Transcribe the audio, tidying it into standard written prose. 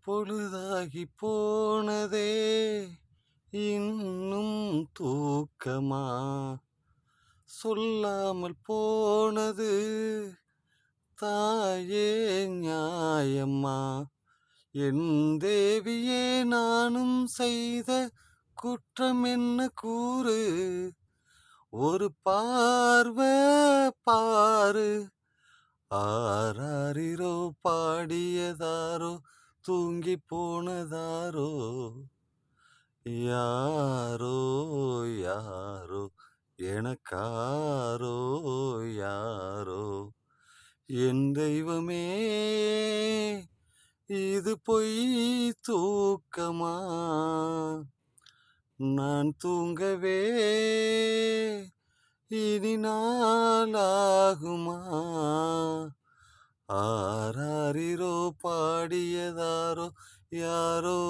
பொழுதாகி போனதே இன்னும் தூக்கமா சொல்லாமல் போனது தாயே நியாயம்மா என் தேவியே நானும் செய்த குற்றம் என்ன கூறு ஒரு பார்வை பாரு ஆராரிரோ பாடியதாரோ தூங்கி போனதாரோ யாரோ யாரோ எனக்காரோ யாரோ என் தெய்வமே இது பொய் தூக்கமா நான் தூங்கவே இனி நாளாகுமா ஆராரிரோ பாடியதாரோ யாரோ